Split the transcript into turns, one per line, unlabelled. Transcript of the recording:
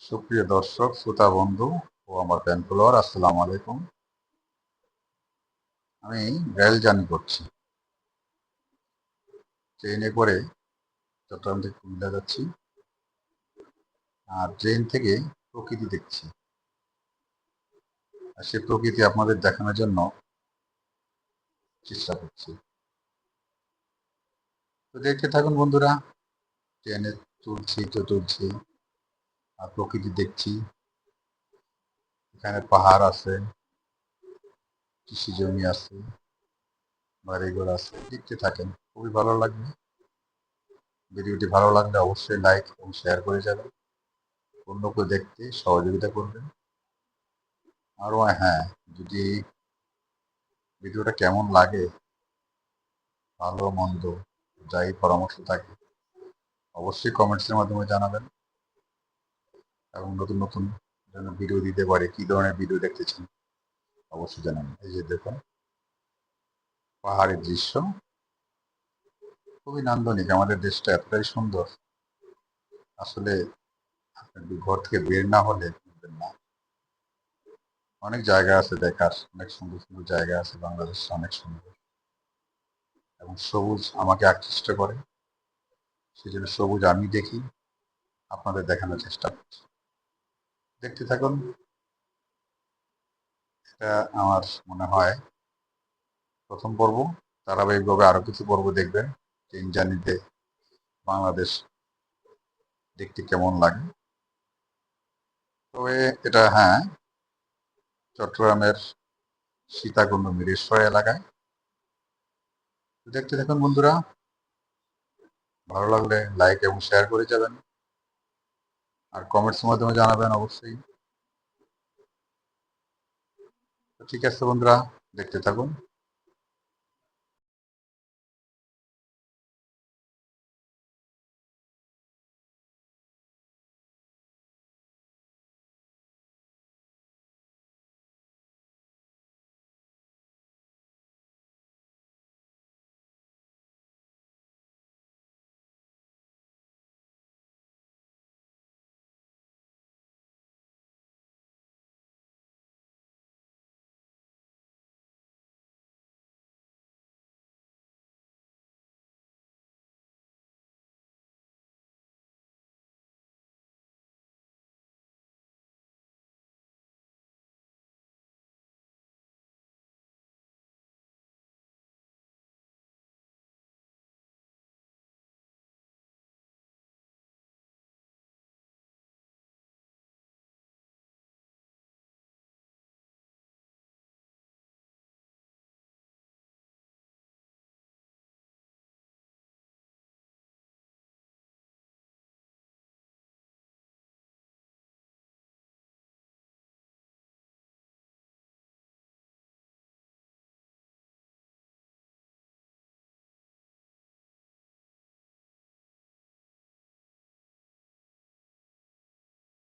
সুপ্রিয় দর্শক, শ্রোতা বন্ধু ও আমার ফ্যান ফলোয়ার, আসসালামু আলাইকুম। আমি রেল জার্নি করছি, ট্রেনে করে চট্টগ্রাম থেকে কুমিল্লা যাচ্ছি। আর ট্রেন থেকে প্রকৃতি দেখছি, আর সে প্রকৃতি আপনাদের দেখানোর জন্য চেষ্টা করছি। তো দেখতে থাকুন বন্ধুরা, ট্রেনে তুলছি আর প্রকৃতি দেখছি। এখানে পাহাড় আছে, কৃষি জমি আছে, বাড়িঘর আছে। দেখতে থাকেন, খুবই ভালো লাগবে। ভিডিওটি ভালো লাগলে অবশ্যই লাইক এবং শেয়ার করে যাবেন, অন্যকে দেখতে সহযোগিতা করবেন। আরও হ্যাঁ, যদি ভিডিওটা কেমন লাগে, ভালো মন্দ যাই পরামর্শ থাকে, অবশ্যই কমেন্টসের মাধ্যমে জানাবেন। এবং নতুন নতুন যেন ভিডিও দিতে পারে, কি ধরনের ভিডিও দেখতে চান অবশ্যই জানাবেন। এই যে দেখুন, পাহাড়ের দৃশ্য খুবই নান্দনিক। আমাদের দেশটা এতটাই সুন্দর, আসলে আপনার ঘর থেকে বের না হলে বুঝবেন না। অনেক জায়গা আছে দেখার, অনেক সুন্দর সুন্দর জায়গা আছে, বাংলাদেশ অনেক সুন্দর এবং সবুজ আমাকে আকৃষ্ট করে। সেই জন্য সবুজ আমি দেখি, আপনাদের দেখানোর চেষ্টা করছি। দেখতে থাকুন। এটা আমার মনে হয় প্রথম পর্ব। ধারাবাহিকভাবে আরো কিছু পর্ব দেখবেন ট্রেন জার্নিতে বাংলাদেশ দেখতে কেমন লাগে। তবে এটা হ্যাঁ, চট্টগ্রামের সীতাকুণ্ড মিরেশ্বর এলাকায়। দেখতে থাকুন বন্ধুরা, ভালো লাগলে লাইক এবং শেয়ার করে যাবেন, আর কমেন্টসের মাধ্যমে জানাবেন অবশ্যই। ঠিক আছে বন্ধুরা, দেখতে থাকুন।